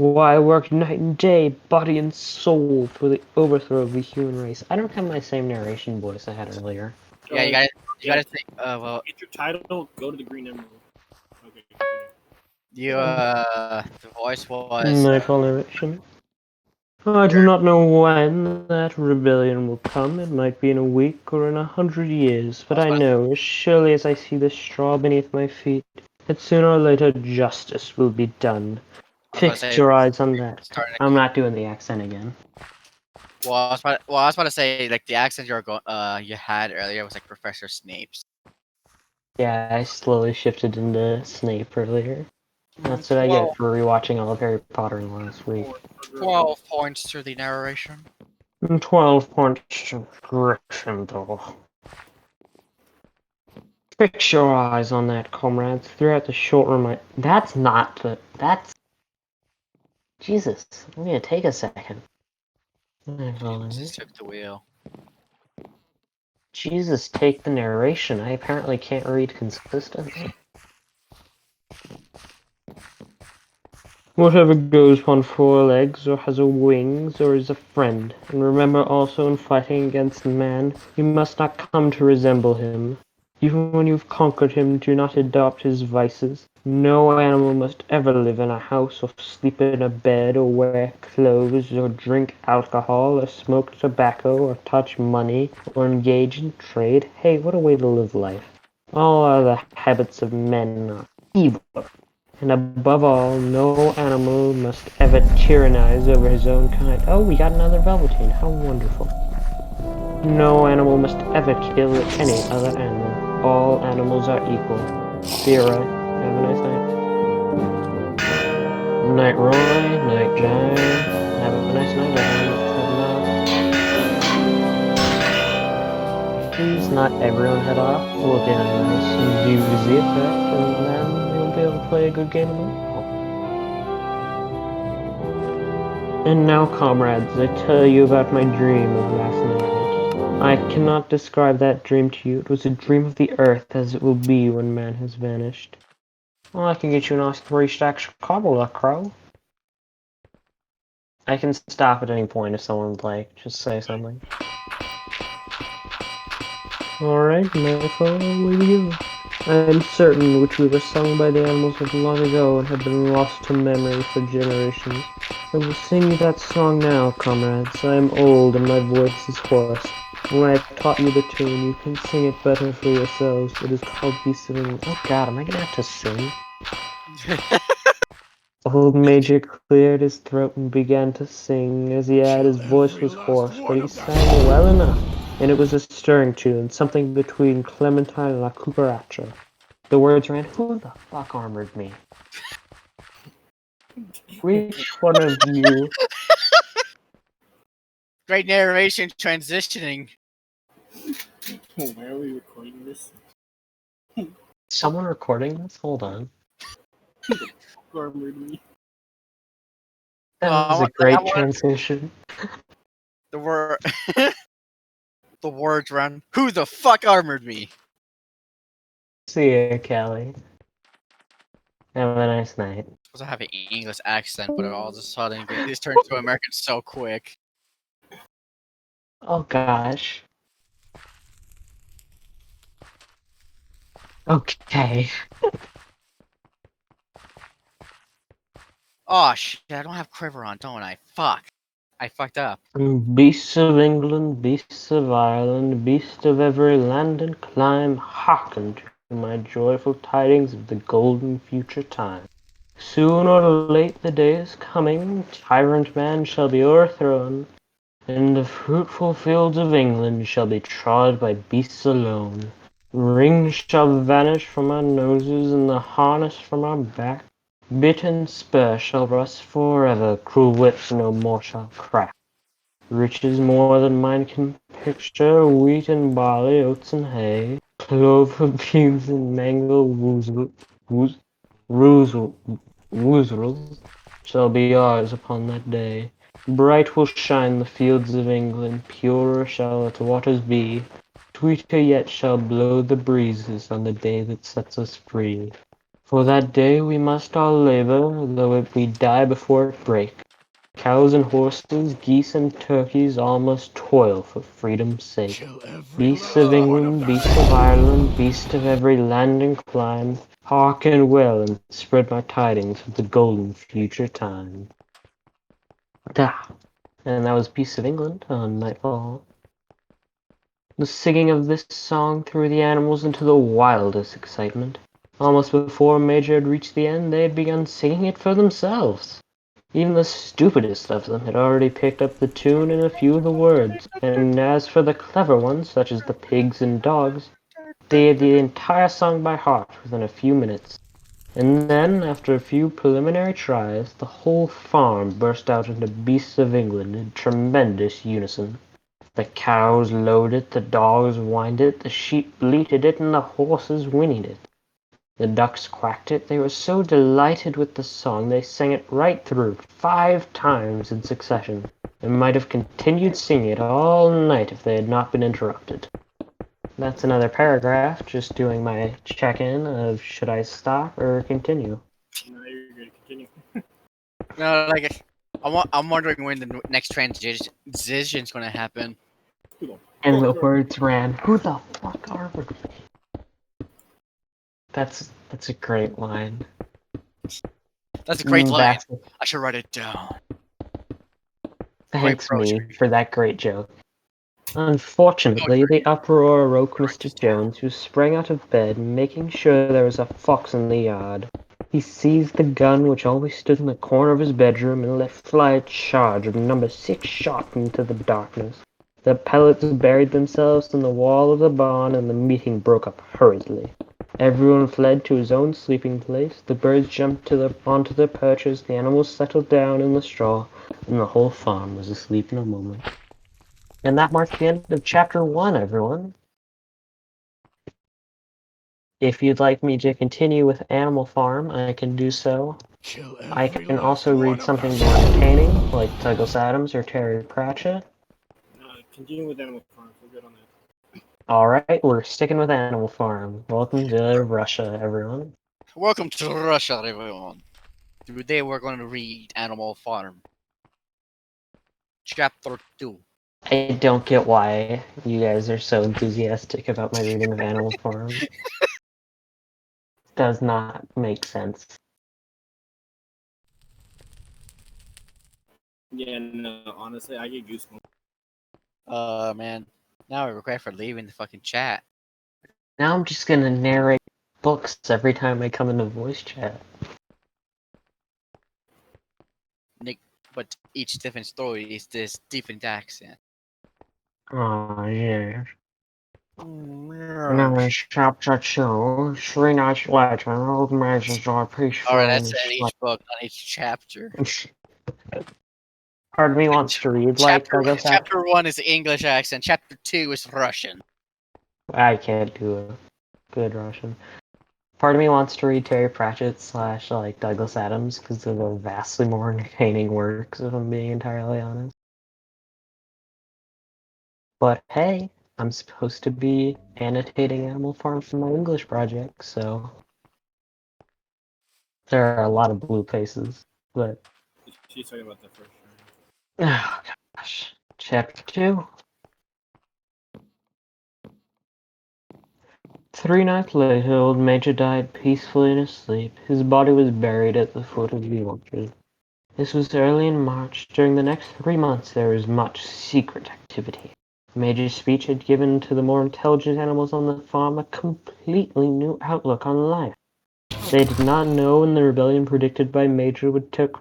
Why I worked night and day, body and soul, for the overthrow of the human race. I don't have my same narration voice I had earlier. Yeah, you gotta think. Well, Get your title. Go to the Green Emerald. Okay. the voice was. Nightfall narration. I do not know when that rebellion will come. It might be in a week or in 100 years, but I know, as surely as I see the straw beneath my feet, that sooner or later justice will be done. Fix your eyes on that. I'm not doing the accent again. Well, I was about to say, like, the accent you had earlier was like Professor Snape's. Yeah, I slowly shifted into Snape earlier. That's what I get for rewatching all of Harry Potter last week. 12 points to the narration. 12 points to Gryffindor. Fix your eyes on that, comrades. Throughout the short run, that's not the. That's. Jesus. I'm gonna take a second. Just took the wheel. Jesus, take the narration. I apparently can't read consistently. Whatever goes upon four legs, or has wings, or is a friend. And remember also, in fighting against man, you must not come to resemble him. Even when you've conquered him, do not adopt his vices. No animal must ever live in a house, or sleep in a bed, or wear clothes, or drink alcohol, or smoke tobacco, or touch money, or engage in trade. Hey, what a way to live life. All other habits of men are evil. And above all, no animal must ever tyrannize over his own kind. Oh, we got another Velveteen. How wonderful. No animal must ever kill any other animal. All animals are equal. See you right. Have a nice night. Night Roy, night Giant. Have a nice night, everyone. Please not everyone head off. We'll get a nice doozy effect, and then we'll be able to play a good game of Nightfall. And now, comrades, I tell you about my dream of last night. I cannot describe that dream to you. It was a dream of the earth as it will be when man has vanished. Well, I can get you a nice 3-stack Chicago, Crow. I can stop at any point if someone would like. Just say something. Alright, Nightfall, away we go. I am certain which we were sung by the animals of long ago and have been lost to memory for generations. I will sing you that song now, comrades. I am old and my voice is hoarse. When I have taught you the tune, you can sing it better for yourselves. It is called Beast of England. Oh god, am I gonna have to sing? Old Major cleared his throat and began to sing. As he had, his voice was hoarse, but he sang well enough, and it was a stirring tune, something between Clementine and La Cucaracha. The words ran, "Who the fuck armored me? Which one of you?" Great narration transitioning. Why are we recording this? Someone recording this? Hold on. Armored me. That was a great transition. The word, the words ran. Who the fuck armored me? See ya, Kelly. Have a nice night. I'm supposed to have an English accent, but all of a sudden this turned to American so quick. Oh gosh. Okay. Oh shit! I don't have Quiver on, don't I? Fuck! I fucked up. Beasts of England, beasts of Ireland, beasts of every land and clime, hearken to my joyful tidings of the golden future time. Soon or late the day is coming, tyrant man shall be o'erthrown, and the fruitful fields of England shall be trod by beasts alone. Rings shall vanish from our noses, and the harness from our back. Bit and spur shall rust forever, cruel whips no more shall crack. Riches more than mine can picture, wheat and barley, oats and hay, clover, beans, and mango woozles shall be ours upon that day. Bright will shine the fields of England, purer shall its waters be, sweeter yet shall blow the breezes on the day that sets us free. For that day we must all labor, though it we die before it break. Cows and horses, geese and turkeys all must toil for freedom's sake. Beasts of England, beasts of Ireland, beasts of every land and clime, hearken well and spread my tidings of the golden future time. Da! And that was Beasts of England on Nightfall. The singing of this song threw the animals into the wildest excitement. Almost before Major had reached the end, they had begun singing it for themselves. Even the stupidest of them had already picked up the tune and a few of the words, and as for the clever ones, such as the pigs and dogs, they had the entire song by heart within a few minutes. And then, after a few preliminary tries, the whole farm burst out into Beasts of England in tremendous unison. The cows lowed it, the dogs whined it, the sheep bleated it, and the horses whinnied it. The ducks quacked it. They were so delighted with the song they sang it right through 5 times in succession, and might have continued singing it all night if they had not been interrupted. That's another paragraph, just doing my check-in of should I stop or continue. No, you're good. Continue. No, like I'm wondering when the next transition is gonna happen. And the words ran, "Who the fuck are we?" That's a great line. That's a great line. That's- I should write it down. Thanks Great me for that great joke. Unfortunately, the uproar awoke Mr. Jones, who sprang out of bed, making sure there was a fox in the yard. He seized the gun which always stood in the corner of his bedroom and let fly a charge of number 6 shot into the darkness. The pellets buried themselves in the wall of the barn, and the meeting broke up hurriedly. Everyone fled to his own sleeping place, the birds jumped onto their perches, the animals settled down in the straw, and the whole farm was asleep in a moment. And that marks the end of Chapter 1, everyone. If you'd like me to continue with Animal Farm, I can do so. I can also read something more entertaining, like Douglas Adams or Terry Pratchett. Continue with Animal Farm. We're good on that. Alright, we're sticking with Animal Farm. Welcome to Russia, everyone. Welcome to Russia, everyone. Today we're going to read Animal Farm, Chapter 2. I don't get why you guys are so enthusiastic about my reading of Animal Farm. Does not make sense. Yeah, no, honestly, I get goosebumps. Man. Now I regret for leaving the fucking chat. Now I'm just gonna narrate books every time I come into voice chat. But each different story is this different accent. Oh, yeah. Alright, Now it's chapter 2, 3 nights later, old Major's are peaceful that's in in each book, not each chapter. Part of me wants to read like Douglas Adams. Chapter 1 is English accent, Chapter 2 is Russian. I can't do a good Russian. Part of me wants to read Terry Pratchett / like Douglas Adams because they're vastly more entertaining works, if I'm being entirely honest. But hey, I'm supposed to be annotating Animal Farm for my English project, so there are a lot of blue faces. But She's talking about the first one. oh gosh, chapter 2. 3 nights later, old Major died peacefully in his sleep. His body was buried at the foot of the orchard. This was early in March. During the next 3 months there was much secret activity. Major's speech had given to the more intelligent animals on the farm a completely new outlook on life. They did not know when the rebellion predicted by Major would take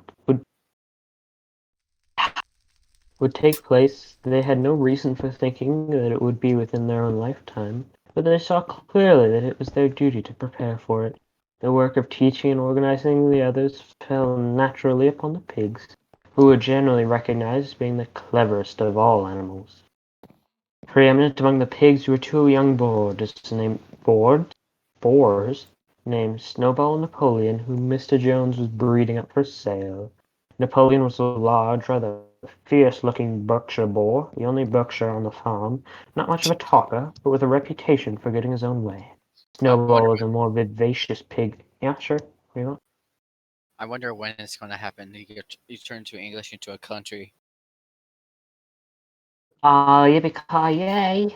place. They had no reason for thinking that it would be within their own lifetime, but they saw clearly that it was their duty to prepare for it. The work of teaching and organizing the others fell naturally upon the pigs, who were generally recognized as being the cleverest of all animals. Preeminent among the pigs were 2 young boars named Snowball and Napoleon, whom Mr. Jones was breeding up for sale. Napoleon was a large, rather fierce-looking Berkshire boar, the only Berkshire on the farm, not much of a talker, but with a reputation for getting his own way. Snowball was a more vivacious pig, Yeah, sure. We will. I wonder when it's gonna happen. You turn to English into a country. Yippee-ki-yay!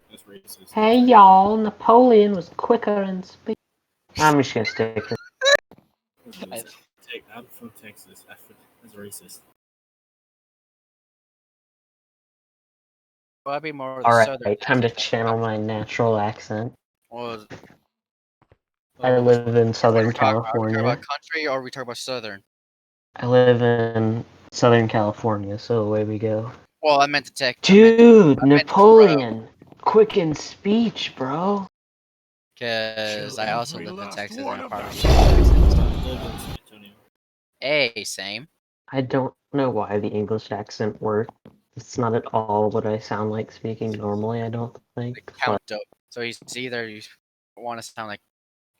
That's racist. Hey y'all, Napoleon was quicker in speed. I'm just gonna stick to I'm from Texas. That's racist. Well, I'd be more of the Alright, southern time to accent. channel my natural accent. Well, I which live one? in Which one are Southern we talking about? Are we talking California. about country or are we talking about southern? I live in Southern California, so away we go. Well, I meant to tech. Dude, I meant pro. Napoleon! Quick in speech, bro. Because I also live in Texas and I probably use I accents. live in San Antonio. Hey, same. I don't know why the English accent works. It's not at all what I sound like speaking normally, I don't think. Count Doku. So he's either you want to sound like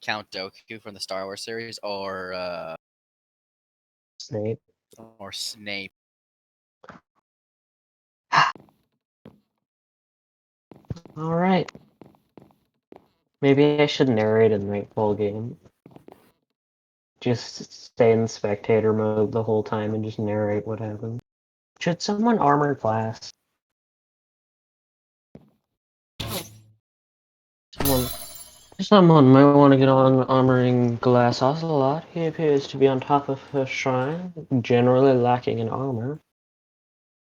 Count Doku from the Star Wars series Snape. or Snape. Alright. Maybe I should narrate a Nightfall game. Just stay in spectator mode the whole time and just narrate what happens. Should someone armor glass? Someone might want to get on armoring GlassOcelot. He appears to be on top of her shrine, generally lacking in armor.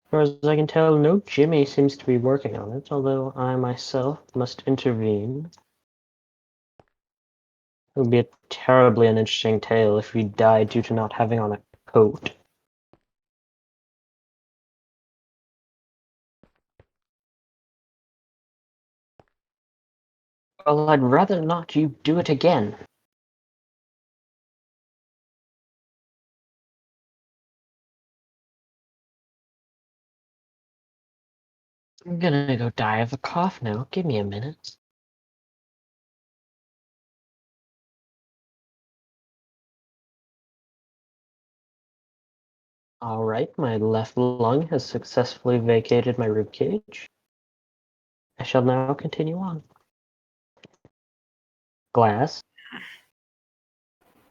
As far as I can tell, no Jimmy seems to be working on it, although I myself must intervene. It would be a terribly uninteresting tale if we died due to not having on a coat. Well, I'd rather not you do it again. I'm gonna go die of a cough now. Give me a minute. Alright, my left lung has successfully vacated my ribcage. I shall now continue on. Glass?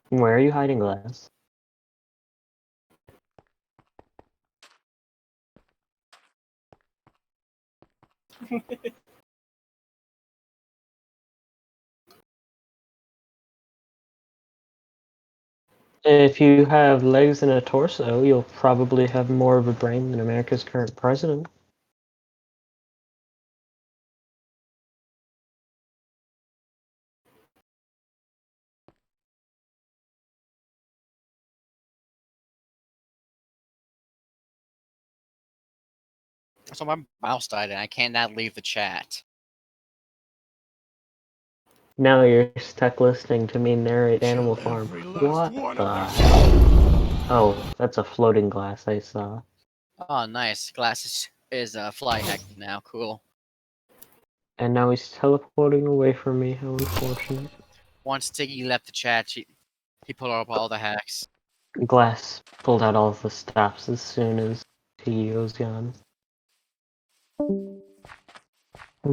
Where are you hiding, Glass? If you have legs and a torso, you'll probably have more of a brain than America's current president. So my mouse died and I cannot leave the chat. Now you're stuck listening to me narrate Animal Farm. What the hell? Oh, that's a floating glass I saw. Oh, nice. Glass is fly hack now. Cool. And now he's teleporting away from me, how unfortunate. Once Tiggy left the chat, he pulled up all the hacks. Glass pulled out all of the stops as soon as he was gone.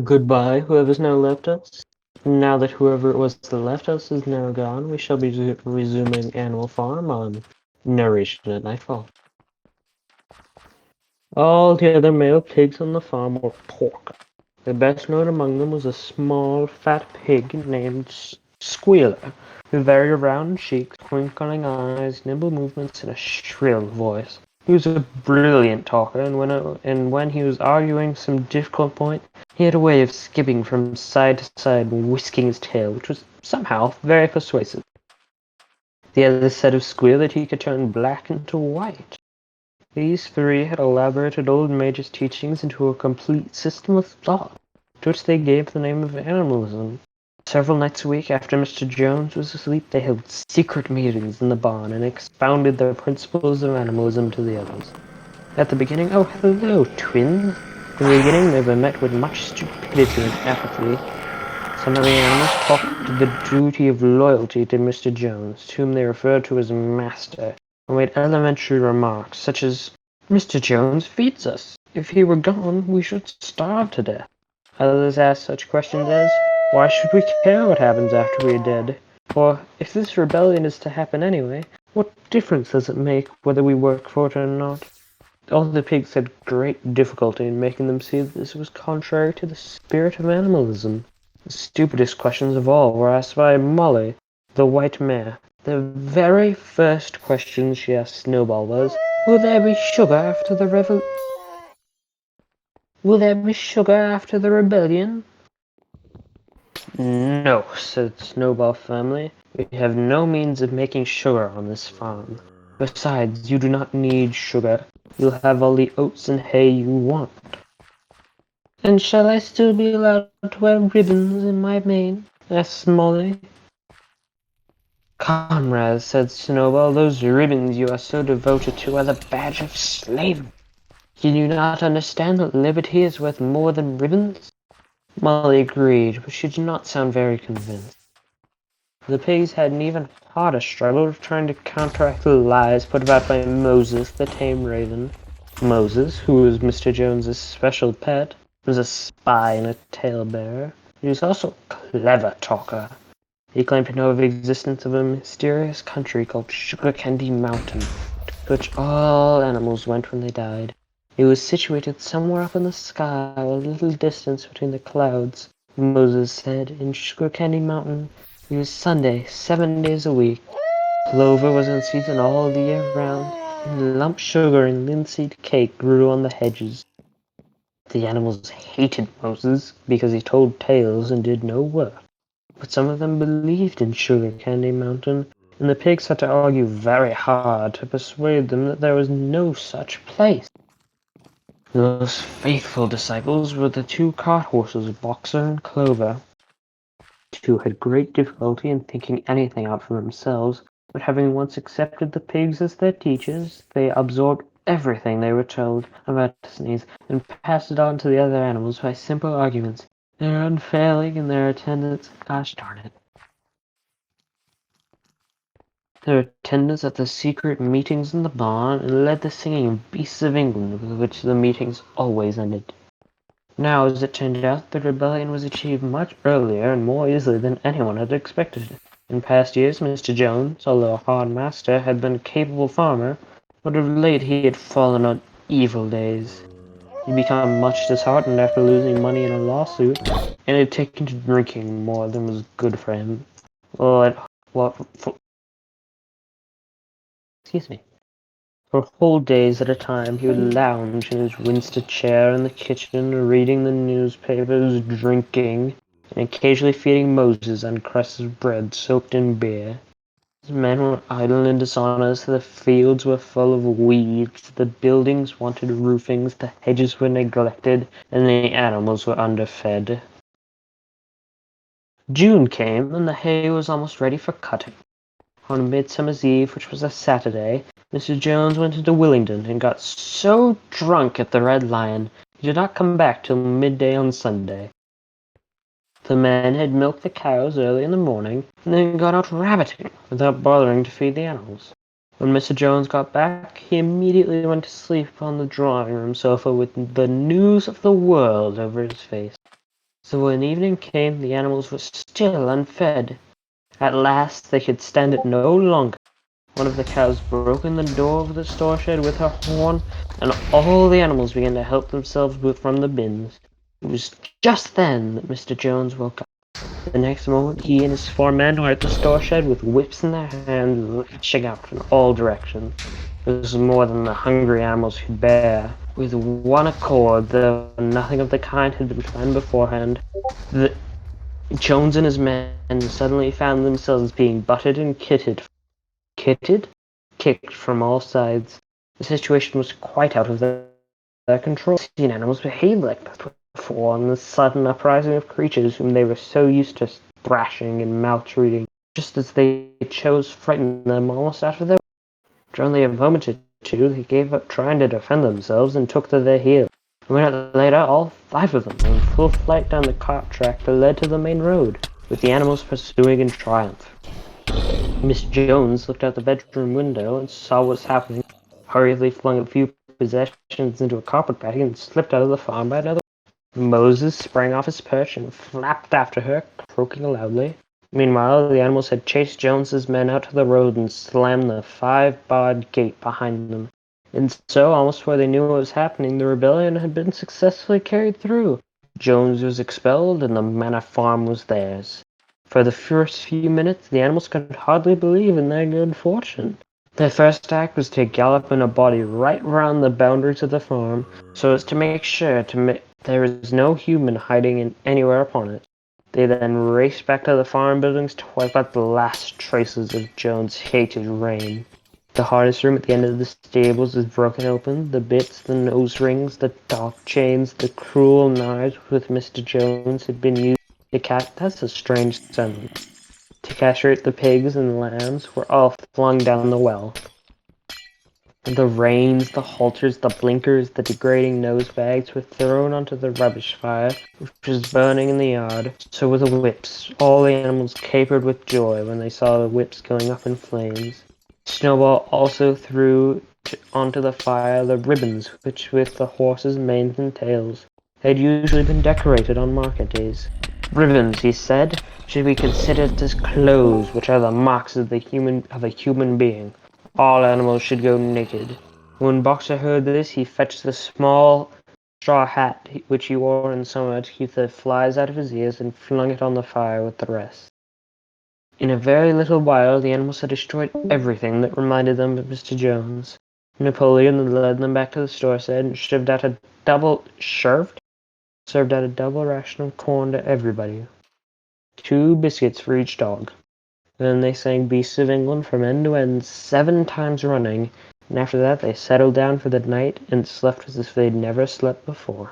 Goodbye, whoever's now left us. Now that whoever it was that left us is now gone, we shall be resuming Animal Farm on Narration at Nightfall. All the other male pigs on the farm were pork. The best known among them was a small, fat pig named Squealer, with very round cheeks, twinkling eyes, nimble movements, and a shrill voice. He was a brilliant talker, and when he was arguing some difficult point, he had a way of skipping from side to side, whisking his tail, which was somehow very persuasive. The others said of Squealer that he could turn black into white. These three had elaborated old Mage's teachings into a complete system of thought, to which they gave the name of animalism. Several nights a week after Mr. Jones was asleep, they held secret meetings in the barn and expounded the principles of animalism to the others. At the beginning, oh hello, twins! In the beginning they were met with much stupidity and apathy. Some of the animals talked of the duty of loyalty to Mr. Jones, whom they referred to as Master, and made elementary remarks such as, "Mr. Jones feeds us. If he were gone, we should starve to death." Others asked such questions as, "Why should we care what happens after we are dead? For if this rebellion is to happen anyway, what difference does it make whether we work for it or not? All the pigs had great difficulty in making them see that this was contrary to the spirit of animalism. The stupidest questions of all were asked by Molly, the white mare. The very first question she asked Snowball was, Will there be sugar after the rebellion? No, said Snowball firmly. We have no means of making sugar on this farm. Besides, you do not need sugar. You'll have all the oats and hay you want. And shall I still be allowed to wear ribbons in my mane? Asked Molly. Comrades, said Snowball, those ribbons you are so devoted to are the badge of slavery. Can you not understand that liberty is worth more than ribbons? Molly agreed, but she did not sound very convinced. The pigs had an even harder struggle trying to counteract the lies put about by Moses, the tame raven. Moses, who was Mr. Jones's special pet, was a spy and a talebearer. He was also a clever talker. He claimed to know of the existence of a mysterious country called Sugar Candy Mountain, to which all animals went when they died. It was situated somewhere up in the sky, a little distance between the clouds. Moses said, in Sugar Candy Mountain, it was Sunday, 7 days a week. Clover was in season all the year round, and lump sugar and linseed cake grew on the hedges. The animals hated Moses because he told tales and did no work. But some of them believed in Sugar Candy Mountain, and the pigs had to argue very hard to persuade them that there was no such place. Those faithful disciples were the two cart horses, Boxer and Clover. The two had great difficulty in thinking anything out for themselves, but having once accepted the pigs as their teachers, they absorbed everything they were told about destinies and passed it on to the other animals by simple arguments. They were unfailing in their attendance. Gosh darn it. Their attendance at the secret meetings in the barn, and led the singing Beasts of England with which the meetings always ended. Now, as it turned out, the rebellion was achieved much earlier and more easily than anyone had expected. In past years, Mr. Jones, although a hard master, had been a capable farmer, but of late he had fallen on evil days. He'd become much disheartened after losing money in a lawsuit, and had taken to drinking more than was good for him. For whole days at a time he would lounge in his Winston chair in the kitchen, reading the newspapers, drinking, and occasionally feeding Moses on crusts of bread soaked in beer. His men were idle and dishonest, the fields were full of weeds, the buildings wanted roofings, the hedges were neglected, and the animals were underfed. June came, and the hay was almost ready for cutting. On Midsummer's Eve, which was a Saturday, Mr. Jones went into Willingdon and got so drunk at the Red Lion he did not come back till midday on Sunday. The men had milked the cows early in the morning and then gone out rabbiting without bothering to feed the animals. When Mr. Jones got back, he immediately went to sleep on the drawing-room sofa with the news of the world over his face. So when evening came, the animals were still unfed. At last they could stand it no longer. One of the cows broke in the door of the store shed with her horn, and all the animals began to help themselves from the bins. It was just then that Mr. Jones woke up. The next moment he and his 4 men were at the store shed with whips in their hands, lashing out in all directions. It was more than the hungry animals could bear. With one accord, though nothing of the kind had been planned beforehand, Jones and his men suddenly found themselves being butted and kicked from all sides. The situation was quite out of their control. Seen animals behave like that before, and the sudden uprising of creatures whom they were so used to thrashing and maltreating, just as they chose, frightened them almost out of their wits. After only a moment or two, they gave up trying to defend themselves and took to their heels. A minute later, all 5 of them were in full flight down the cart track that led to the main road, with the animals pursuing in triumph. Miss Jones looked out the bedroom window and saw what was happening, hurriedly flung a few possessions into a carpetbag and slipped out of the farm by another way. Moses sprang off his perch and flapped after her, croaking loudly. Meanwhile, the animals had chased Jones's men out to the road and slammed the 5-barred gate behind them. And so, almost before they knew what was happening, the rebellion had been successfully carried through. Jones was expelled, and the manor farm was theirs. For the first few minutes, the animals could hardly believe in their good fortune. Their first act was to gallop in a body right round the boundaries of the farm, so as to make sure there was no human hiding anywhere upon it. They then raced back to the farm buildings to wipe out the last traces of Jones' hated reign. The harness room at the end of the stables was broken open. The bits, the nose rings, the dog chains, the cruel knives with Mr. Jones had been used that's a strange sentence. To castrate the pigs and lambs were all flung down the well. The reins, the halters, the blinkers, the degrading nose bags were thrown onto the rubbish fire, which was burning in the yard. So were the whips. All the animals capered with joy when they saw the whips going up in flames. Snowball also threw onto the fire the ribbons which, with the horses' manes and tails, had usually been decorated on market days. Ribbons, he said, should be considered as clothes, which are the marks of a human being. All animals should go naked. When Boxer heard this, he fetched the small straw hat which he wore in summer to keep the flies out of his ears and flung it on the fire with the rest. In a very little while, the animals had destroyed everything that reminded them of Mr. Jones. Napoleon led them back to the store set and served out a double ration of corn to everybody. 2 biscuits for each dog. Then they sang Beasts of England from end to end 7 times running, and after that they settled down for the night and slept as if they'd never slept before.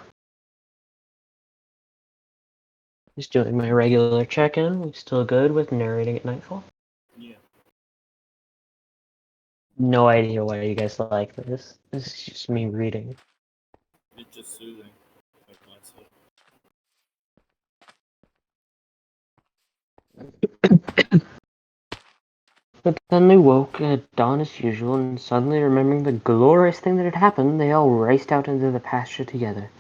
Just doing my regular check-in. We still good with narrating at Nightfall? Yeah. No idea why you guys like this. This is just me reading. It's just soothing. Like myself. But then they woke at dawn as usual, and suddenly remembering the glorious thing that had happened, they all raced out into the pasture together.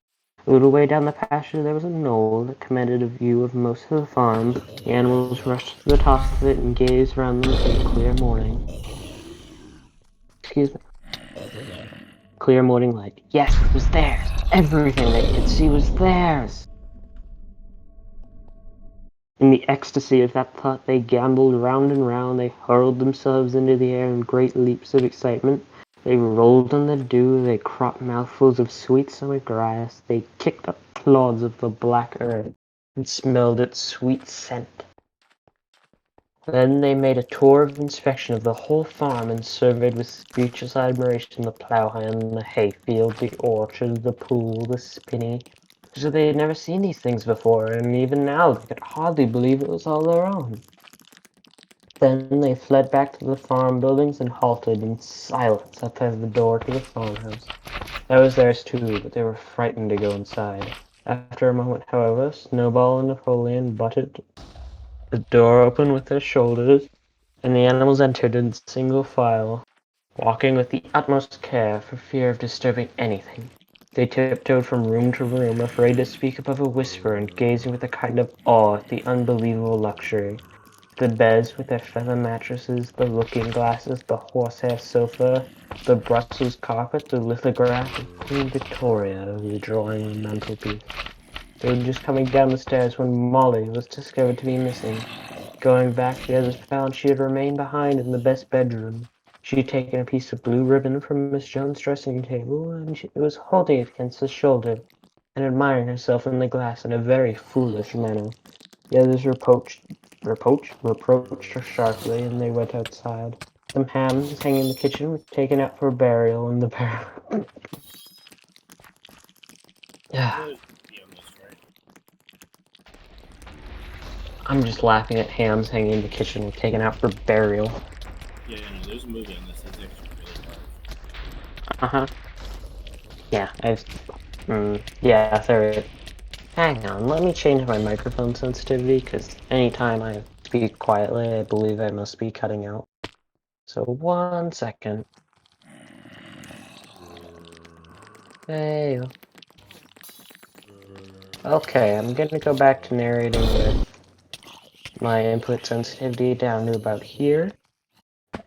A little way down the pasture there was a knoll that commanded a view of most of the farm. The animals rushed to the top of it and gazed around them into the clear morning. Clear morning light. Yes, it was theirs. Everything they could see was theirs. In the ecstasy of that thought, they gamboled round and round. They hurled themselves into the air in great leaps of excitement. They rolled in the dew. They cropped mouthfuls of sweet summer grass. They kicked up clods of the black earth and smelled its sweet scent. Then they made a tour of inspection of the whole farm and surveyed with speechless admiration the plowhand, the hayfield, the orchard, the pool, the spinney, as though they had never seen these things before, and even now they could hardly believe it was all their own. Then they fled back to the farm buildings and halted in silence outside the door to the farmhouse. That was theirs too, but they were frightened to go inside. After a moment, however, Snowball and Napoleon butted the door open with their shoulders, and the animals entered in single file, walking with the utmost care for fear of disturbing anything. They tiptoed from room to room, afraid to speak above a whisper, and gazing with a kind of awe at the unbelievable luxury. The beds with their feather mattresses, the looking-glasses, the horsehair sofa, the Brussels carpet, the lithograph of Queen Victoria over the drawing-room mantelpiece. They were just coming down the stairs when Molly was discovered to be missing. Going back, the others found she had remained behind in the best bedroom. She had taken a piece of blue ribbon from Miss Jones' dressing table, and she was holding it against her shoulder, and admiring herself in the glass in a very foolish manner. The others reproached her sharply, and they went outside. Some hams hanging in the kitchen were taken out for burial in the barrel. Yeah, Yeah, that's right. I'm just laughing at hams hanging in the kitchen were taken out for burial. Yeah, no, there's a movie on this that's actually really dark. Uh-huh. Yeah, yeah, there. Hang on, let me change my microphone sensitivity, because anytime I speak quietly, I believe I must be cutting out. So 1 second. Hey. Okay, I'm gonna go back to narrating with my input sensitivity down to about here.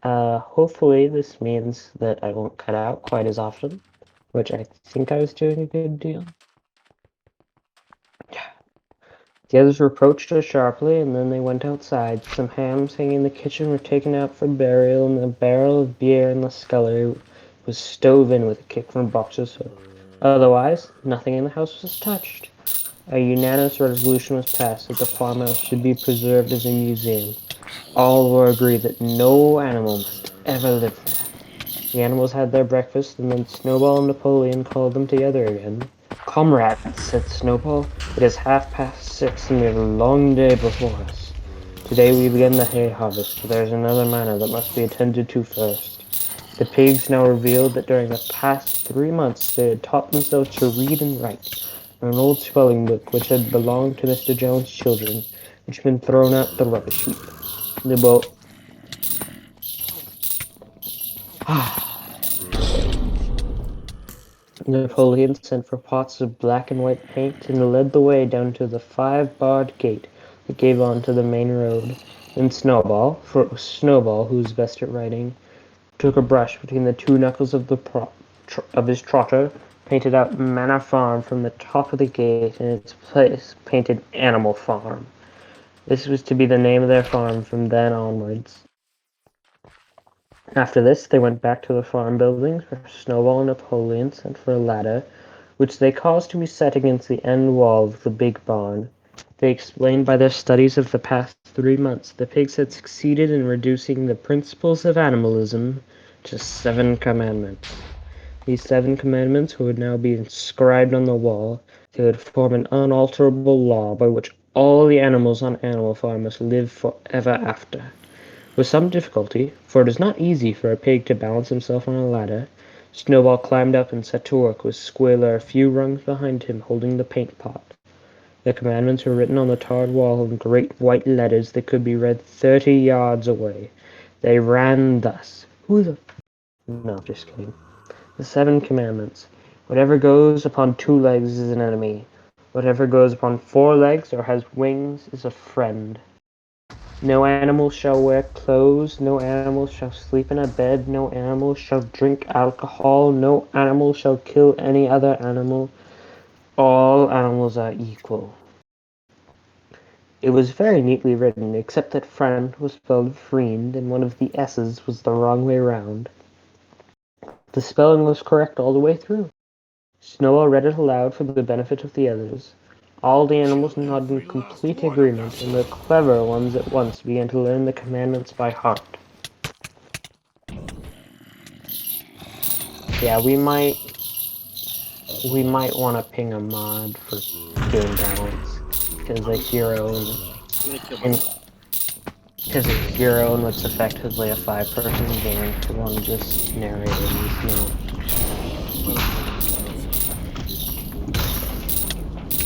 Hopefully this means that I won't cut out quite as often, which I think I was doing a good deal. The others reproached us sharply, and then they went outside. Some hams hanging in the kitchen were taken out for burial, and a barrel of beer in the scullery was stove in with a kick from boxes. Otherwise, nothing in the house was touched. A unanimous resolution was passed that the farmhouse should be preserved as a museum. All were agreed that no animal must ever live there. The animals had their breakfast, and then Snowball and Napoleon called them together again. "Comrades," said Snowball, "it is 6:30, and we have a long day before us. Today we begin the hay harvest, but there is another matter that must be attended to first." The pigs now revealed that during the past 3 months they had taught themselves to read and write, from an old spelling book which had belonged to Mr. Jones's children, which had been thrown out the rubbish heap. The boat. Napoleon sent for pots of black and white paint and led the way down to the 5-barred gate that gave on to the main road. Then Snowball, for it was Snowball who was best at writing, took a brush between the two knuckles of his trotter, painted out Manor Farm from the top of the gate, and in its place painted Animal Farm. This was to be the name of their farm from then onwards. After this, they went back to the farm buildings, where Snowball and Napoleon sent for a ladder, which they caused to be set against the end wall of the big barn. They explained by their studies of the past 3 months the pigs had succeeded in reducing the principles of animalism to 7 commandments. These 7 commandments would now be inscribed on the wall. They would form an unalterable law by which all the animals on Animal Farm must live forever after. With some difficulty, for it is not easy for a pig to balance himself on a ladder, Snowball climbed up and set to work with Squealer a few rungs behind him, holding the paint pot. The commandments were written on the tarred wall in great white letters that could be read 30 yards away. They ran thus. No, just kidding. The 7 commandments. Whatever goes upon 2 legs is an enemy. Whatever goes upon 4 legs or has wings is a friend. No animal shall wear clothes, no animal shall sleep in a bed, no animal shall drink alcohol, no animal shall kill any other animal. All animals are equal. It was very neatly written, except that friend was spelled friend, and one of the S's was the wrong way round. The spelling was correct all the way through. Snowball read it aloud for the benefit of the others. All the animals nodded in complete agreement, and the clever ones at once began to learn the commandments by heart. Yeah, we might want to ping a mod for game balance, because a hero and what's effectively a 5-person game for one just narrating is no.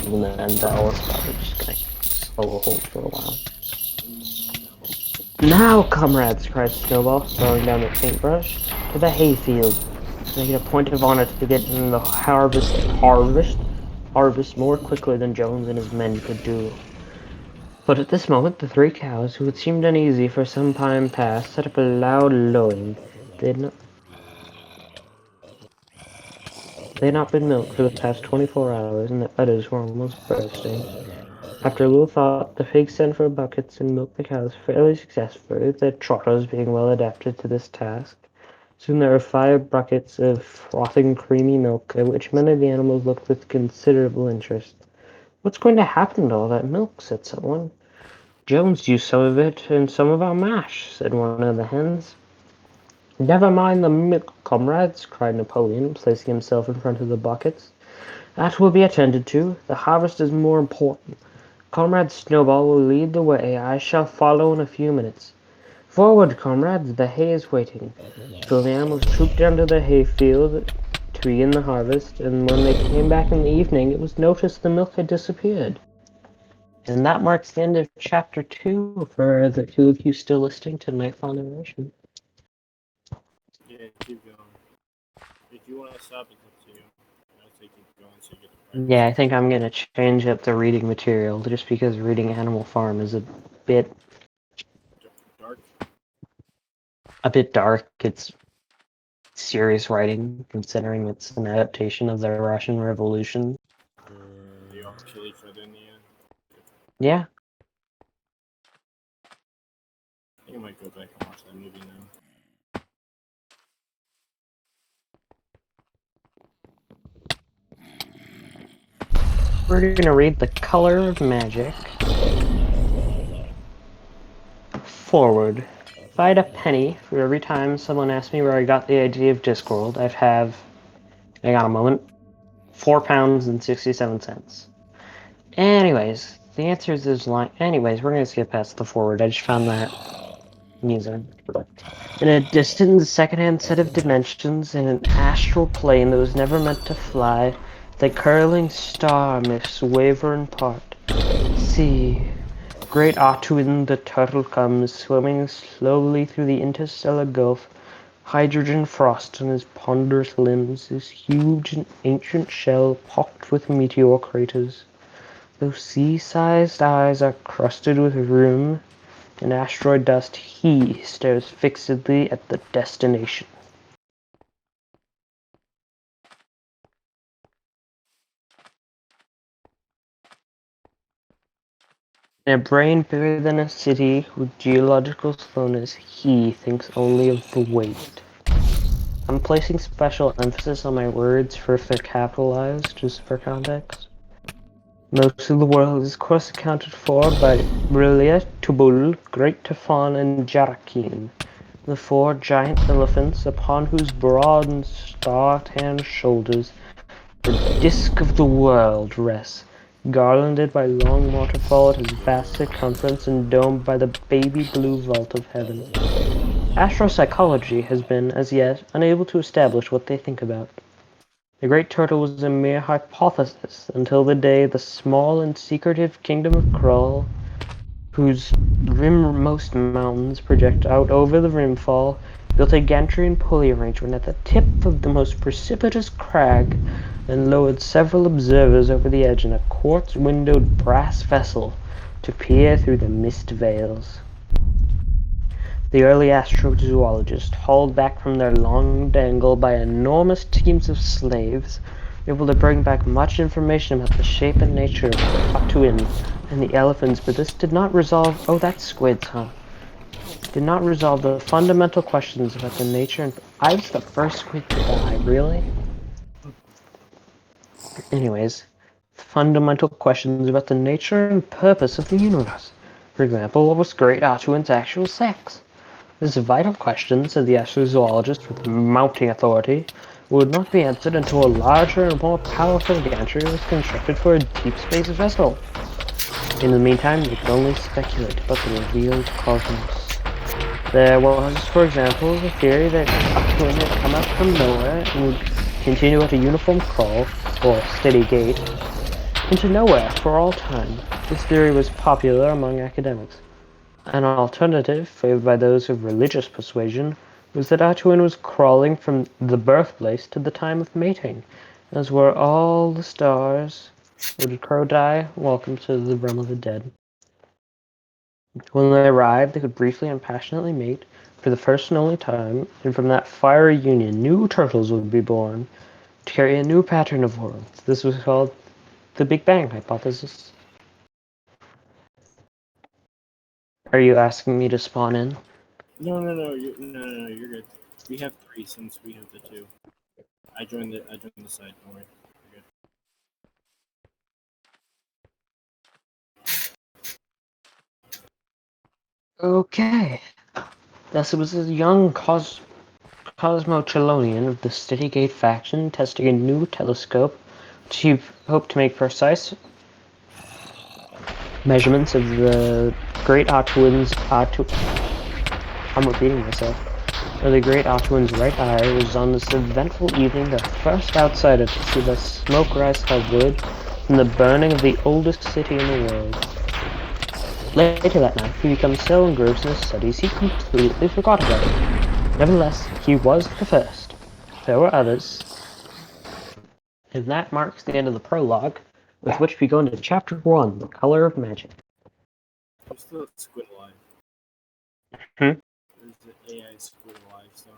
And then the Alecaboo are just gonna solo hold for a while. "Now, comrades!" cried Snowball, throwing down the paintbrush, "to the hayfield. Make it a point of honor to get in the harvest more quickly than Jones and his men could do." But at this moment the 3 cows, who had seemed uneasy for some time past, set up a loud lowing. They had not been milked for the past 24 hours, and their udders were almost bursting. After a little thought, the pigs sent for buckets and milked the cows fairly successfully, their trotters being well adapted to this task. Soon there were 5 buckets of frothing creamy milk, at which many of the animals looked with considerable interest. "What's going to happen to all that milk?" said someone. "Jones used some of it in some of our mash," said one of the hens. "Never mind the milk, comrades," cried Napoleon, placing himself in front of the buckets. "That will be attended to. The harvest is more important. Comrade Snowball will lead the way. I shall follow in a few minutes. Forward, comrades, the hay is waiting." So the animals trooped down to the hayfield to begin the harvest, and when they came back in the evening, it was noticed the milk had disappeared. And that marks the end of chapter 2 for the 2 of you still listening to Nightfall narration. Yeah, keep going. If you want to stop, it's up to you. I'll say keep going so you get the practice. Yeah, I think I'm going to change up the reading material just because reading Animal Farm is a bit Dark. dark. It's serious writing, considering it's an adaptation of the Russian Revolution. They all kill each other in the end. Yeah. I think I might go back and watch that movie now. We're gonna read The Color of Magic. Forward. If I had a penny for every time someone asked me where I got the idea of Discworld, I'd have, hang on a moment, £4.67. Anyways, the answer is this line. Anyways, we're gonna skip past the forward. I just found that amusing. In a distant second-hand set of dimensions, in an astral plane that was never meant to fly, the curling star mists waver and part. See, great Atuin the turtle comes, swimming slowly through the interstellar gulf, hydrogen frost on his ponderous limbs, his huge and ancient shell pocked with meteor craters. Those sea-sized eyes are crusted with rheum and asteroid dust, he stares fixedly at the destination. In a brain bigger than a city with geological slowness, he thinks only of the weight. I'm placing special emphasis on my words for capitalized, just for context. Most of the world is of course accounted for by Brilia, Tubul, Great Tufan, and Jarakin, the four giant elephants upon whose broad and star-tanned shoulders the disk of the world rests, garlanded by long waterfall at its vast circumference and domed by the baby blue vault of heaven. Astropsychology has been, as yet, unable to establish what they think about. The great turtle was a mere hypothesis until the day the small and secretive kingdom of Krull, whose rimmost mountains project out over the rimfall, built a gantry and pulley arrangement at the tip of the most precipitous crag, and lowered several observers over the edge in a quartz-windowed brass vessel to peer through the mist veils. The early astrozoologists, hauled back from their long dangle by enormous teams of slaves, were able to bring back much information about the shape and nature of Atuin and the elephants, but this did not resolve— oh, that's squids, huh? Did not resolve the fundamental questions about the nature and— I was the first squid to die, really? Anyways, fundamental questions about the nature and purpose of the universe. For example, what was Great Atuin's actual sex? This vital question, said the astrozoologist with mounting authority, would not be answered until a larger and more powerful gantry was constructed for a deep space vessel. In the meantime, they could only speculate about the revealed cosmos. There was, for example, the theory that Atuin had come out from nowhere and would continue at a uniform crawl, or steady gait, into nowhere for all time. This theory was popular among academics. An alternative, favored by those of religious persuasion, was that Atuin was crawling from the birthplace to the time of mating, as were all the stars. Or did Crow die? Welcome to the realm of the dead. When they arrived, they could briefly and passionately mate for the first and only time, and from that fiery union, new turtles would be born to carry a new pattern of worlds. This was called the Big Bang hypothesis. Are you asking me to spawn in? No, you're good. We have 3 since we have the 2. I joined the site. Don't worry. You're good. Okay. Thus it was a young Cosmo Chelonian of the Steadygate faction testing a new telescope which he hoped to make precise measurements of the great Atuin's I'm repeating myself. The great Atuin's right eye was on this eventful evening the first outsider to see the smoke rise heavenward from the burning of the oldest city in the world. Later that night, he became so engrossed in his studies he completely forgot about it. Nevertheless, he was the first. There were others. And that marks the end of the prologue, with which we go into Chapter 1, The Color of Magic. There's still a squid alive. Hmm? There's the AI squid alive, so.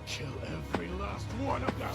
Kill every last one of them!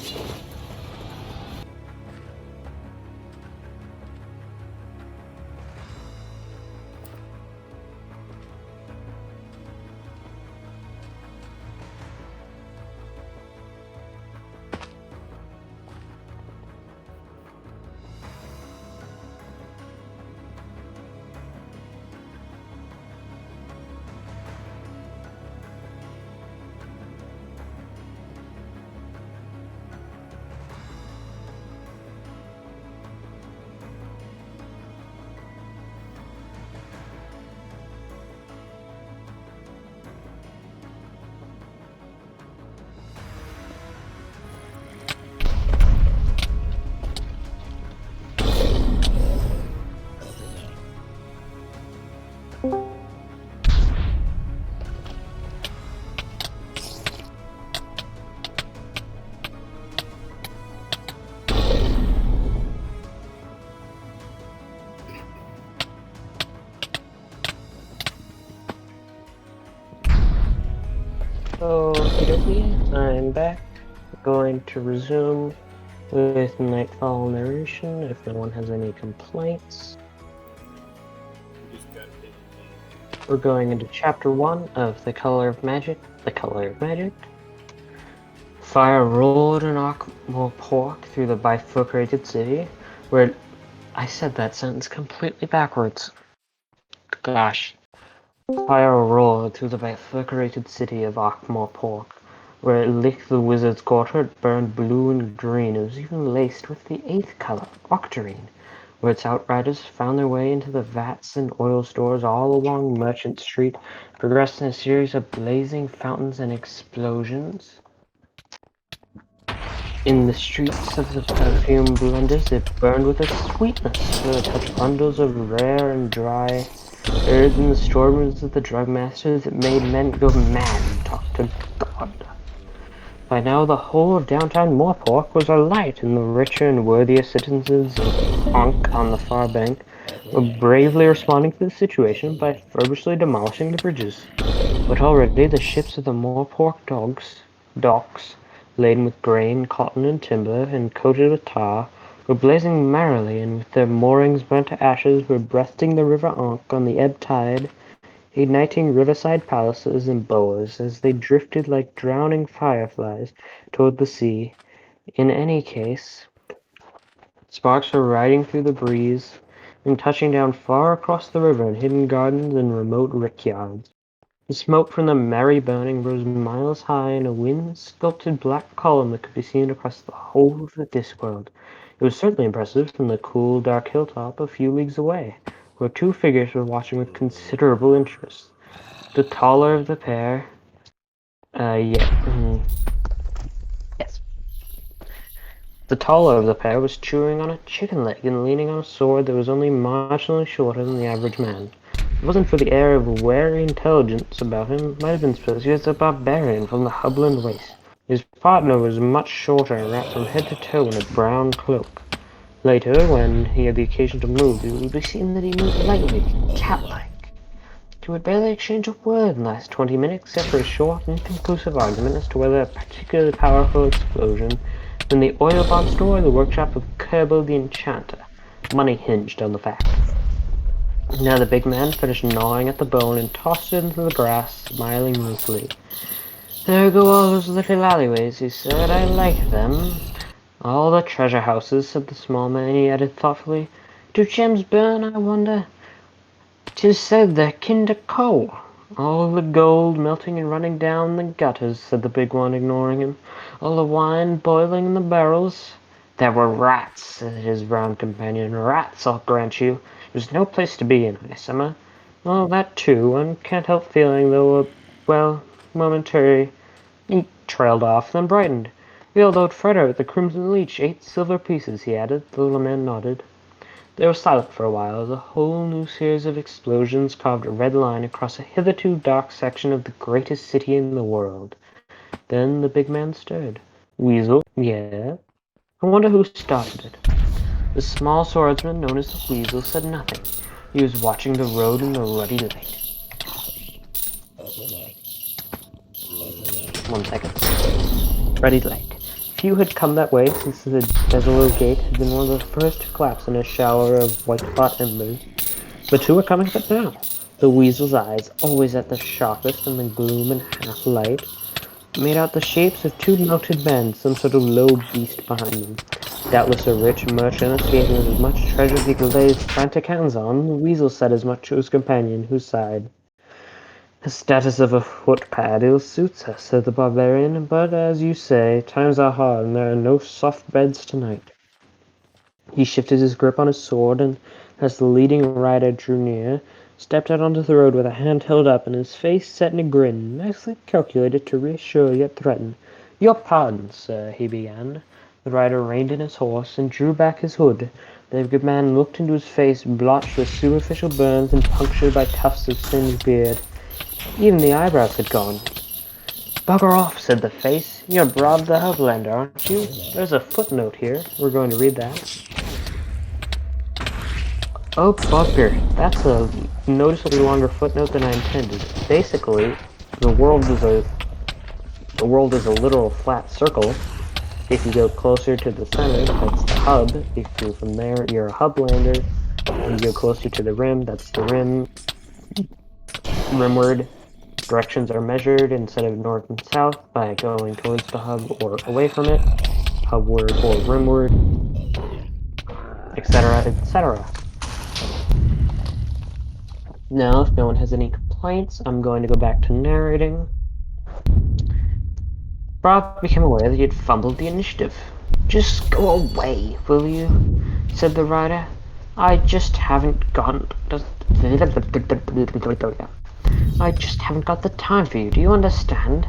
Okie dokie, I'm back. Going to resume with Nightfall narration if no one has any complaints. We just got it. We're going into chapter 1 of The Color of Magic. The Color of Magic. Fire roared and pork through the bifurcated city, where I said that sentence completely backwards. Gosh. Fire roared through the bifurcated city of Ankh-Morpork. Where it licked the wizard's quarter, it burned blue and green. It was even laced with the eighth color, octarine, where its outriders found their way into the vats and oil stores all along Merchant Street, progressed in a series of blazing fountains and explosions. In the streets of the perfume blenders, it burned with a sweetness that touched bundles of rare and dry herbs in the storerooms of the drug masters. It made men go mad and talk to God. By now, the whole of downtown Morpork was alight, and the richer and worthier citizens of Ankh on the far bank were bravely responding to the situation by feverishly demolishing the bridges. But already the ships of the Morpork docks, laden with grain, cotton, and timber, and coated with tar, were blazing merrily, and with their moorings burnt to ashes were breasting the river Ankh on the ebb tide, igniting riverside palaces and boas as they drifted like drowning fireflies toward the sea. In any case, sparks were riding through the breeze and touching down far across the river in hidden gardens and remote rickyards. The smoke from the merry burning rose miles high in a wind-sculpted black column that could be seen across the whole of the Discworld. It was certainly impressive from the cool, dark hilltop a few leagues away, where two figures were watching with considerable interest. The taller of the pair, yes. The taller of the pair was chewing on a chicken leg and leaning on a sword that was only marginally shorter than the average man. If it wasn't for the air of wary intelligence about him, it might have been supposed he was a barbarian from the Hubland Waste. His partner was much shorter and wrapped from head to toe in a brown cloak. Later, when he had the occasion to move, it would be seen that he moved lightly, cat-like. They would barely exchange a word in the last 20 minutes, except for a short, inconclusive argument as to whether a particularly powerful explosion in the oil bomb store or the workshop of Kerbal the Enchanter. Money hinged on the fact. Now the big man finished gnawing at the bone and tossed it into the grass, smiling ruefully. There go all those little alleyways, he said. I like them. All the treasure houses, said the small man, he added thoughtfully. Do gems burn, I wonder? 'Tis said they're kin to coal. All the gold melting and running down the gutters, said the big one, ignoring him. All the wine boiling in the barrels. There were rats, said his brown companion. Rats, I'll grant you. It was no place to be in high summer. Well, that too, one can't help feeling, though, momentary. He trailed off, then brightened. The old Frederick, the Crimson Leech, 8 silver pieces, he added. The little man nodded. They were silent for a while as a whole new series of explosions carved a red line across a hitherto dark section of the greatest city in the world. Then the big man stirred. Weasel? Yeah? I wonder who started it. The small swordsman, known as the Weasel, said nothing. He was watching the road in the ruddy light. 1 second. Ruddy light. Few had come that way since the desolate gate had been one of the first to collapse in a shower of white-hot embers. But 2 were coming up it now. The Weasel's eyes, always at the sharpest in the gloom and half-light, made out the shapes of 2 mounted men, some sort of low beast behind them. Doubtless a rich merchant escaping with as much treasure as he could lay his frantic hands on. The Weasel said as much to his companion, who sighed. The status of a footpad ill suits us, said the barbarian, but, as you say, times are hard, and there are no soft beds tonight. He shifted his grip on his sword, and, as the leading rider drew near, stepped out onto the road with a hand held up and his face set in a grin, nicely calculated to reassure yet threaten. Your pardon, sir, he began. The rider reined in his horse and drew back his hood. The good man looked into his face, blotched with superficial burns and punctured by tufts of singed beard. Even the eyebrows had gone. Bugger off, said the face. You're Broad the Hublander, aren't you? There's a footnote here. We're going to read that. Oh, bugger. That's a noticeably longer footnote than I intended. Basically, the world is a literal flat circle. If you go closer to the center, that's the hub. If you're from there, you're a Hublander. If you go closer to the rim, that's the rim. Rimward. Directions are measured instead of north and south by going towards the hub or away from it, hubward or rimward, etc., etc. Now, if no one has any complaints, I'm going to go back to narrating. Rob became aware that he had fumbled the initiative. Just go away, will you? Said the writer. I just haven't got the time for you, do you understand?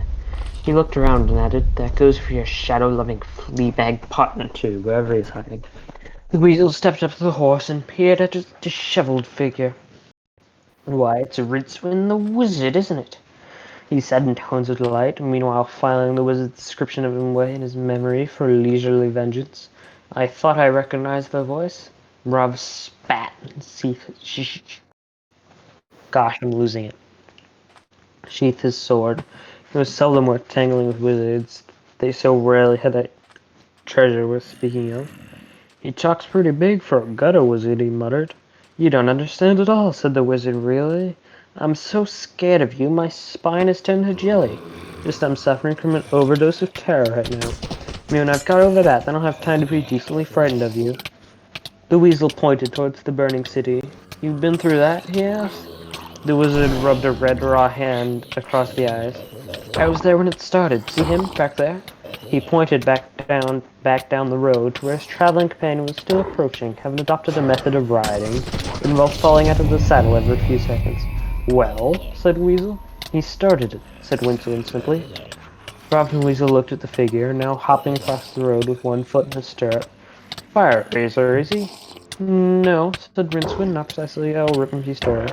He looked around and added, that goes for your shadow-loving flea-bag partner too, wherever he's hiding. The weasel stepped up to the horse and peered at his disheveled figure. Why, it's Rincewind the wizard, isn't it? He said in tones of delight, meanwhile filing the wizard's description of him away in his memory for leisurely vengeance. I thought I recognized the voice. Rob spat and gosh, I'm losing it. Sheathed his sword. It was seldom worth tangling with wizards. They so rarely had that treasure worth speaking of. He talks pretty big for a gutter wizard, he muttered. You don't understand at all, said the wizard, really. I'm so scared of you, my spine is turned to jelly. Just I'm suffering from an overdose of terror right now. When I've got over that, then I'll have time to be decently frightened of you. The weasel pointed towards the burning city. You've been through that? He asked. The wizard rubbed a red raw hand across the eyes. I was there when it started. See him back there? He pointed back down the road to where his traveling companion was still approaching, having adopted a method of riding that involved falling out of the saddle every few seconds. Well, said Weasel. He started it, said Rincewind simply. Rob and Weasel looked at the figure, now hopping across the road with one foot in a stirrup. Fire razor, is he? No, said Rincewind, not precisely. I'll rip him his story.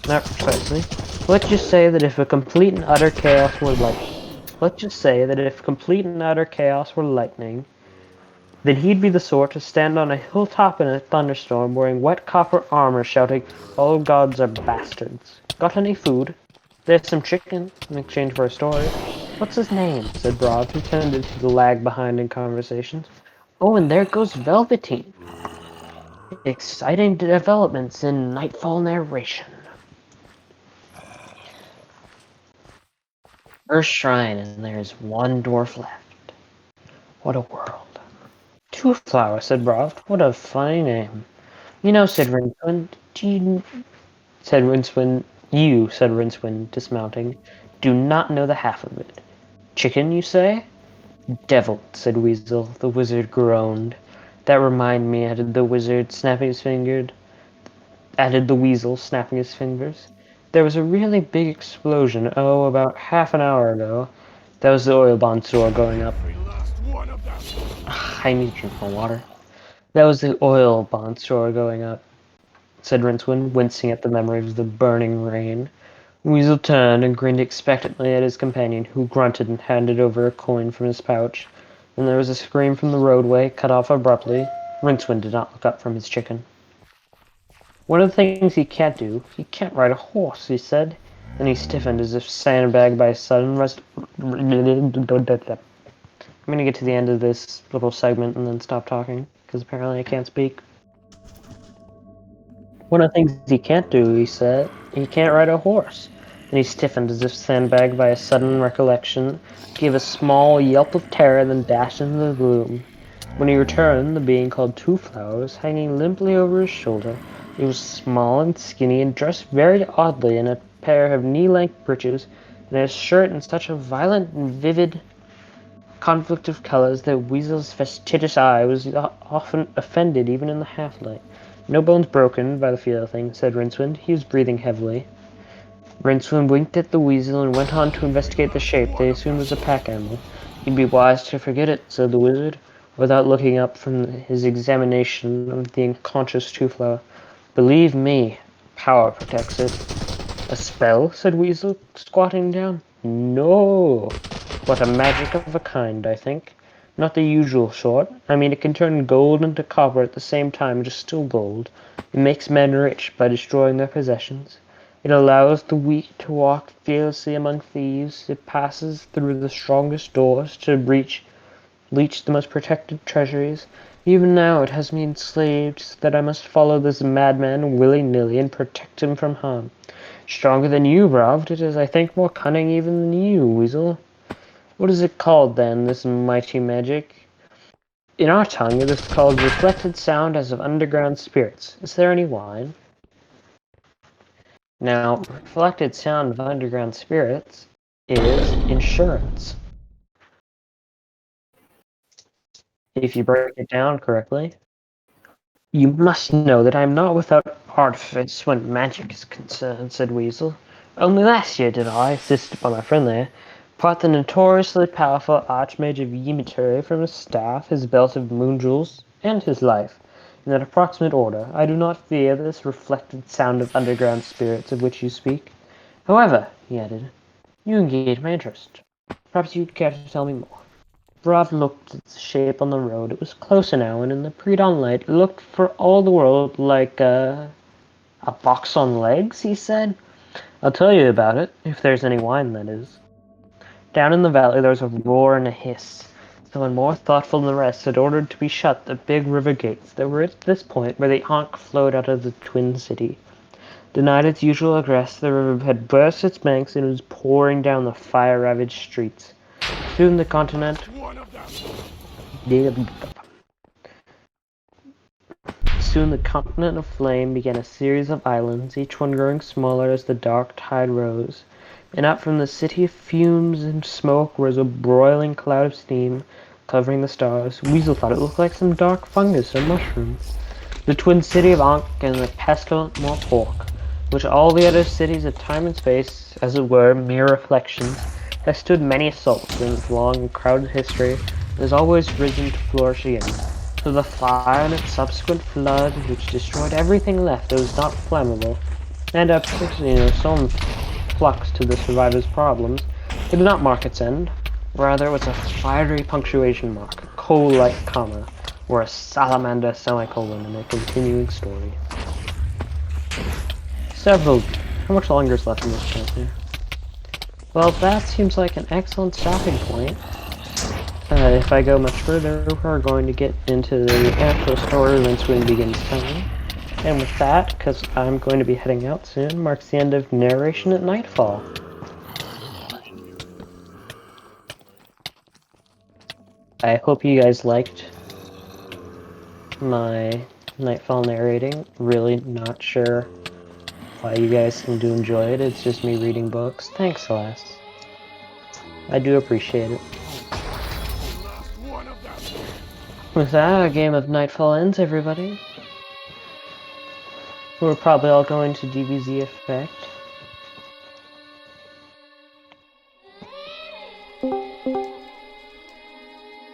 Not precisely. Let's just say that if complete and utter chaos were lightning, then he'd be the sort to stand on a hilltop in a thunderstorm wearing wet copper armor shouting, all gods are bastards. Got any food? There's some chicken in exchange for a story. What's his name? Said Broad, who tended to lag behind in conversations. Oh, and there goes Velveteen. Exciting developments in Nightfall narration. First shrine, and there's one dwarf left. What a world. Two Flower, said Broft. What a funny name. You know, said Rincewind, said Rincewind, dismounting, do not know the half of it. Chicken, you say? Devil, said Weasel. The wizard groaned. That remind me, added the wizard, added the weasel, snapping his fingers. There was a really big explosion, about half an hour ago. That was the oil bond store going up. Every last one of them. I need to drink more water. That was the oil bond store going up, said Rincewind, wincing at the memory of the burning rain. Weasel turned and grinned expectantly at his companion, who grunted and handed over a coin from his pouch. Then there was a scream from the roadway, cut off abruptly. Rincewind did not look up from his chicken. One of the things he can't do, he can't ride a horse, he said. Then he stiffened as if sandbagged by a sudden rest. I'm going to get to the end of this little segment and then stop talking, because apparently I can't speak. One of the things he can't do, he said, he can't ride a horse. Then he stiffened as if sandbagged by a sudden recollection, gave a small yelp of terror, then dashed into the gloom. When he returned, the being called Two Flowers hanging limply over his shoulder. He was small and skinny and dressed very oddly in a pair of knee-length breeches and a shirt in such a violent and vivid conflict of colors that Weasel's fastidious eye was often offended even in the half-light. No bones broken, by the feel of things, said Rincewind. He was breathing heavily. Rincewind winked at the weasel and went on to investigate the shape they assumed was a pack animal. You'd be wise to forget it, said the wizard, without looking up from his examination of the unconscious Two-Flower. Believe me, power protects it. A spell? Said Weasel, squatting down. No, but a magic of a kind, I think. Not the usual sort. I mean, it can turn gold into copper at the same time, just still gold. It makes men rich by destroying their possessions. It allows the weak to walk fearlessly among thieves. It passes through the strongest doors to reach the most protected treasuries. Even now it has me enslaved, so that I must follow this madman willy-nilly and protect him from harm. Stronger than you, Brovd. It is, I think, more cunning even than you, Weasel. What is it called, then, this mighty magic? In our tongue it is called reflected sound as of underground spirits. Is there any wine? Now, reflected sound of underground spirits is insurance. If you break it down correctly. You must know that I am not without artifice when magic is concerned, said Weasel. Only last year did I, assisted by my friend there, part the notoriously powerful Archmage of Yimiture from his staff, his belt of moon jewels, and his life. In that approximate order, I do not fear this reflected sound of underground spirits of which you speak. However, he added, you engage my interest. Perhaps you'd care to tell me more. Rod looked at the shape on the road. It was closer now, and in the pre-dawn light, it looked for all the world like a box on legs, he said. I'll tell you about it, if there's any wine, that is. Down in the valley, there was a roar and a hiss. Someone more thoughtful than the rest had ordered to be shut the big river gates that were at this point where the Ankh flowed out of the Twin City. Denied its usual egress, the river had burst its banks and was pouring down the fire-ravaged streets. Soon the continent... One of them. Soon the continent of flame began a series of islands, each one growing smaller as the dark tide rose. And up from the city of fumes and smoke rose a broiling cloud of steam, covering the stars. Weasel thought it looked like some dark fungus or mushroom. The twin city of Ankh and the pestilent Morpork, which all the other cities of time and space, as it were, mere reflections, has stood many assaults in its long and crowded history, and has always risen to flourish again. So the fire and its subsequent flood, which destroyed everything left that was not flammable, and some flux to the survivors' problems, it did not mark its end. Rather, it was a fiery punctuation mark, a coal-like comma, or a salamander semicolon in a continuing story. Several... How much longer is left in this chapter? Well, that seems like an excellent stopping point. If I go much further, we're going to get into the actual story when Swing begins telling. And with that, because I'm going to be heading out soon, marks the end of narration at Nightfall. I hope you guys liked my Nightfall narrating. Really not sure why you guys seem to enjoy it. It's just me reading books. Thanks, Glass. I do appreciate it. Last one of them. With that, our game of Nightfall ends, everybody. We're probably all going to DBZ Effect.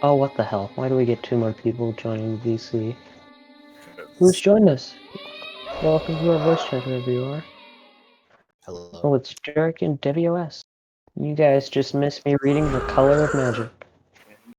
Oh, what the hell? Why do we get 2 more people joining VC? Who's joined us? Welcome to our voice chat, wherever you are. Hello. Oh, it's Jarek and WOS. You guys just missed me reading The Color of Magic.